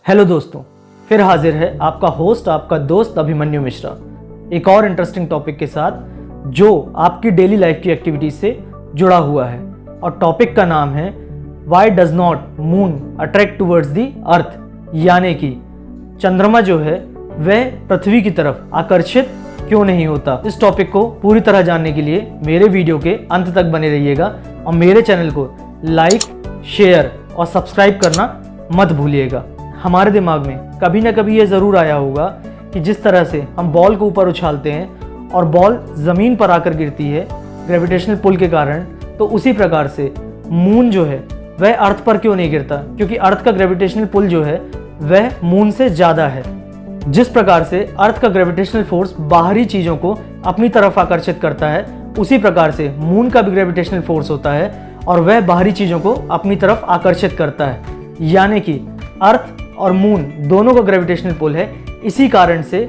Hello दोस्तों, फिर हाजिर है आपका होस्ट, आपका दोस्त अभिमन्यु मिश्रा, एक और इंटरेस्टिंग टॉपिक के साथ जो आपकी डेली लाइफ की एक्टिविटीज से जुड़ा हुआ है। और टॉपिक का नाम है why does not moon attract towards the earth, यानी कि चंद्रमा जो है वह पृथ्वी की तरफ आकर्षित क्यों नहीं होता। इस टॉपिक को पूरी तरह जानने के लिए मेरे वीडियो के अंत तक बने रहिएगा और मेरे चैनल को लाइक, शेयर और सब्सक्राइब करना मत भूलिएगा। हमारे दिमाग में कभी ना कभी ये ज़रूर आया होगा कि जिस तरह से हम बॉल को ऊपर उछालते हैं और बॉल ज़मीन पर आकर गिरती है ग्रेविटेशनल पुल के कारण, तो उसी प्रकार से मून जो है वह अर्थ पर क्यों नहीं गिरता, क्योंकि अर्थ का ग्रेविटेशनल पुल जो है वह मून से ज़्यादा है। जिस प्रकार से अर्थ का ग्रेविटेशनल फोर्स बाहरी चीज़ों को अपनी तरफ आकर्षित करता है, उसी प्रकार से मून का भी ग्रेविटेशनल फोर्स होता है और वह बाहरी चीज़ों को अपनी तरफ आकर्षित करता है। यानी कि अर्थ और मून दोनों का ग्रेविटेशनल पुल है। इसी कारण से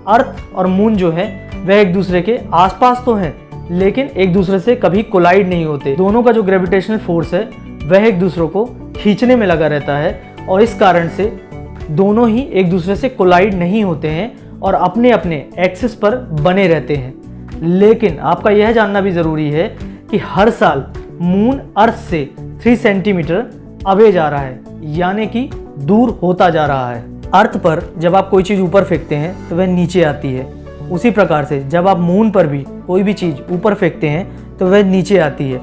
अर्थ और मून जो है वह एक दूसरे के आसपास तो हैं, लेकिन एक दूसरे से कभी कोलाइड नहीं होते। दोनों का जो ग्रेविटेशनल फोर्स है वह एक दूसरे को खींचने में लगा रहता है और इस कारण से दोनों ही एक दूसरे से कोलाइड नहीं होते हैं और अपने अपने एक्सिस पर बने रहते हैं। लेकिन आपका यह जानना भी ज़रूरी है कि हर साल मून अर्थ से 3 सेंटीमीटर अवे जा रहा है, यानी कि दूर होता जा रहा है। अर्थ पर जब आप कोई चीज़ ऊपर फेंकते हैं तो वह नीचे आती है, उसी प्रकार से जब आप मून पर भी कोई भी चीज़ ऊपर फेंकते हैं तो वह नीचे आती है।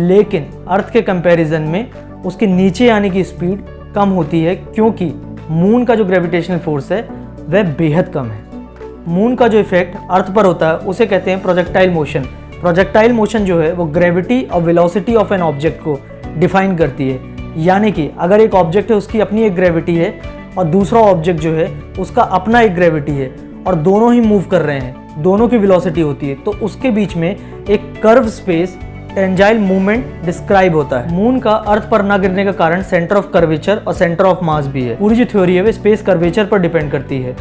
लेकिन अर्थ के कंपैरिजन में उसके नीचे आने की स्पीड कम होती है, क्योंकि मून का जो ग्रेविटेशनल फोर्स है वह बेहद कम है। मून का जो इफेक्ट अर्थ पर होता है उसे कहते हैं प्रोजेक्टाइल मोशन। प्रोजेक्टाइल मोशन जो है वो ग्रेविटी और वेलोसिटी ऑफ एन ऑब्जेक्ट को डिफाइन करती है। यानी कि अगर एक ऑब्जेक्ट है उसकी अपनी एक ग्रेविटी है और दूसरा ऑब्जेक्ट जो है उसका अपना एक ग्रेविटी है और दोनों ही मूव कर रहे हैं, दोनों की वेलोसिटी होती है, तो उसके बीच में एक curve space tensile movement describe होता है। मून का अर्थ पर ना गिरने का कारण सेंटर ऑफ कर्वेचर और सेंटर ऑफ मास भी है। पूरी जो थ्योरी है वो स्पेस कर्वेचर पर डिपेंड करती है।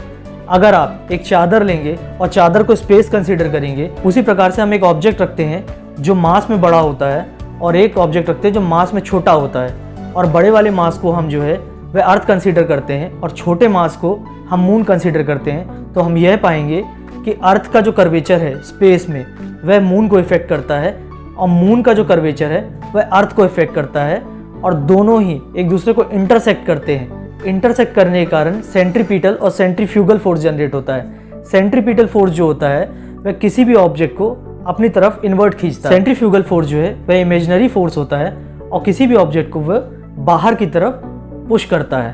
अगर आप एक चादर लेंगे और चादर को स्पेस कंसीडर करेंगे, उसी प्रकार से हम एक ऑब्जेक्ट रखते हैं जो मास में बड़ा होता है और एक ऑब्जेक्ट रखते हैं जो मास में छोटा होता है, और बड़े वाले मास को हम जो है वह अर्थ कंसीडर करते हैं और छोटे मास को हम मून कंसीडर करते हैं। तो हम यह पाएंगे कि अर्थ का जो कर्वेचर है स्पेस में वह मून को इफेक्ट करता है और मून का जो कर्वेचर है वह अर्थ को इफेक्ट करता है और दोनों ही एक दूसरे को इंटरसेक्ट करते हैं। इंटरसेक्ट करने के कारण सेंट्रीपिटल और सेंट्रीफ्यूगल फोर्स जनरेट होता है। सेंट्रीपिटल फोर्स जो होता है वह किसी भी ऑब्जेक्ट को अपनी तरफ इन्वर्ट खींचता है। सेंट्रीफ्यूगल फोर्स जो है वह इमेजिनरी फोर्स होता है और किसी भी ऑब्जेक्ट को वह बाहर की तरफ पुश करता है।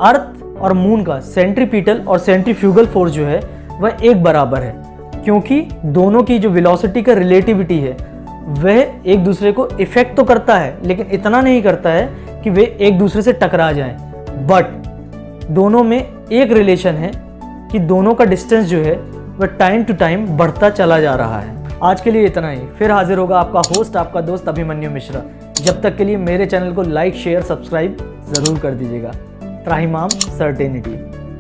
अर्थ और मून का सेंट्रीपिटल और सेंट्रीफ्यूगल फोर्स जो है वह एक बराबर है, क्योंकि दोनों की जो वेलोसिटी का रिलेटिविटी है वह एक दूसरे को इफेक्ट तो करता है, लेकिन इतना नहीं करता है कि वे एक दूसरे से टकरा जाएं। बट दोनों में एक रिलेशन है कि दोनों का डिस्टेंस जो है वह टाइम टू टाइम बढ़ता चला जा रहा है। आज के लिए इतना ही। फिर हाजिर होगा आपका होस्ट, आपका दोस्त अभिमन्यु मिश्रा। जब तक के लिए मेरे चैनल को लाइक, शेयर, सब्सक्राइब ज़रूर कर दीजिएगा। त्राहिमाम सर्टेनिटी।